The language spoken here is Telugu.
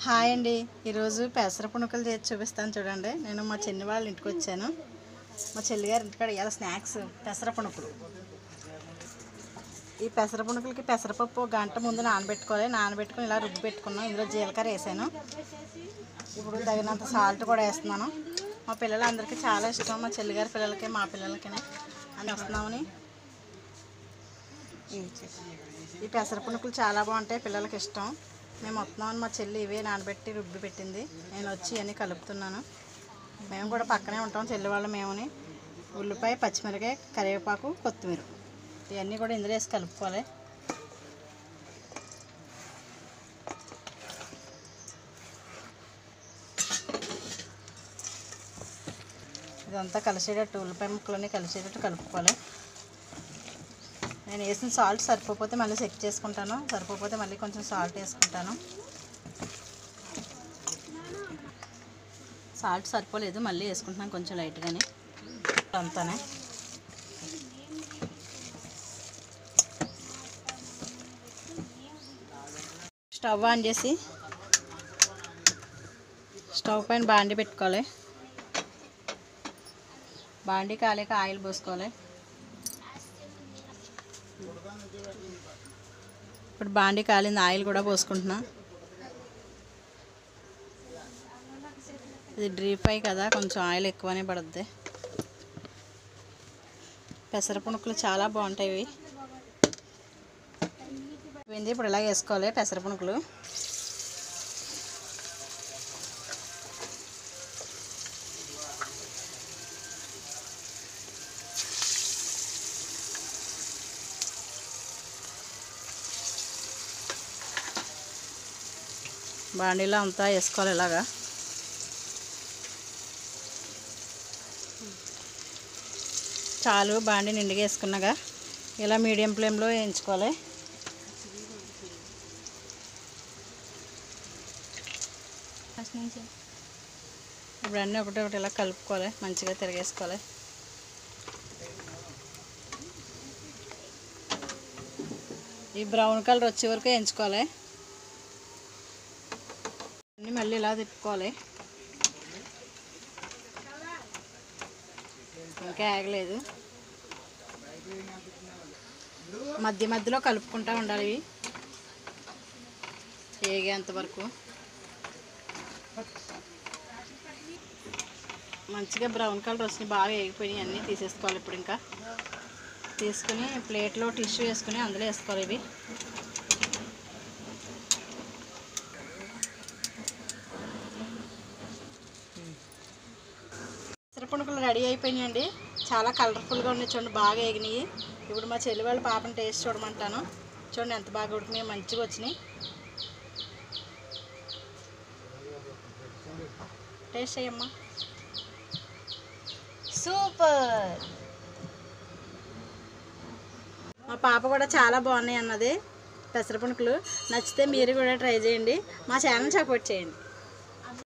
హాయ్ అండి, ఈరోజు పెసర పునుకులు చేసి చూపిస్తాను చూడండి. నేను మా చెల్లి వాళ్ళ ఇంటికి వచ్చాను. మా చెల్లి గారి ఇంటికాడ ఇవాళ స్నాక్స్ పెసర పునుకులు. ఈ పెసర పునుకులకి పెసరపప్పు గంట ముందు నానబెట్టుకుని ఇలా రుబ్బి పెట్టుకున్నాను. ఇందులో జీలకర్ర వేసాను. ఇప్పుడు తగినంత సాల్ట్ కూడా వేస్తున్నాను. మా పిల్లలందరికీ చాలా ఇష్టం, మా చెల్లి గారి పిల్లలకి మా పిల్లలకి అని వస్తున్నామని. ఈ పెసర పునుకులు చాలా బాగుంటాయి, పిల్లలకి ఇష్టం. మేము వస్తున్నామని మా చెల్లి ఇవే నానబెట్టి రుబ్బి పెట్టింది. నేను వచ్చి అన్నీ కలుపుతున్నాను. మేము కూడా పక్కనే ఉంటాం, చెల్లి వాళ్ళు మేముని. ఉల్లిపాయ, పచ్చిమిరకాయ, కరివేపాకు, కొత్తిమీర ఇవన్నీ కూడా ఇందులో వేసి కలుపుకోవాలి. ఇదంతా కలిసేటట్టు, ఉల్లిపాయ ముక్కలన్నీ కలిసేటట్టు కలుపుకోవాలి. నేను వేసిన సాల్ట్ సరిపోతే మళ్ళీ చెక్ చేసుకుంటాను, సరిపోతే మళ్ళీ కొంచెం సాల్ట్ వేసుకుంటాను. సాల్ట్ సరిపోలేదు, మళ్ళీ వేసుకుంటున్నాను కొంచెం లైట్గానే. అంతానే స్టవ్ ఆన్ చేసి స్టవ్ పైన బాండి పెట్టుకోవాలి. బాండి కాలేక ఆయిల్ పోసుకోవాలి. ఇప్పుడు బాండి కాలింది, ఆయిల్ కూడా పోసుకుంటున్నా. ఇది డీప్ ఫ్రై కదా, కొంచెం ఆయిల్ ఎక్కువనే పడుద్ది. పెసర పునుకులు చాలా బాగుంటాయి. ఇప్పుడు ఇలా వేసుకోవాలి పెసర పునుకులు. బాండీలో అంతా వేసుకోవాలి ఇలాగా. చాలు, బాండీ నిండుగా వేసుకున్నాగా ఇలా మీడియం ఫ్లేమ్లో వేయించుకోవాలి. ఇప్పుడు అన్నీ ఒకటి ఇలా కలుపుకోవాలి, మంచిగా తిరిగేసుకోవాలి. ఈ బ్రౌన్ కలర్ వచ్చే వరకు వేయించుకోవాలి. అన్నీ మళ్ళీ ఇలా తిప్పుకోవాలి. ఇంకా ఆగలేదు, మధ్య మధ్యలో కలుపుకుంటూ ఉండాలి ఇవి వేగేంత వరకు. మంచిగా బ్రౌన్ కలర్ వచ్చి బాగా వేగిపోయినాయి, అన్నీ తీసేసుకోవాలి. ఇప్పుడు ఇంకా తీసుకుని ప్లేట్లో టిష్యూ వేసుకుని అందులో వేసుకోవాలి. ఇవి పెసర పునుకులు రెడీ అయిపోయినాయండి. చాలా కలర్ఫుల్గా ఉన్నాయి చూడండి, బాగా వేగినాయి. ఇప్పుడు మా చెల్లి వాళ్ళ పాపని టేస్ట్ చూడమంటాను. చూడండి ఎంత బాగా ఉడికినాయి, మంచిగా వచ్చినాయి. టేస్ట్ చేయమ్మా, సూపర్. మా పాప కూడా చాలా బాగున్నాయి అన్నది పెసర పునుకులు. నచ్చితే మీరు కూడా ట్రై చేయండి, మా ఛానల్ సపోర్ట్ చేయండి.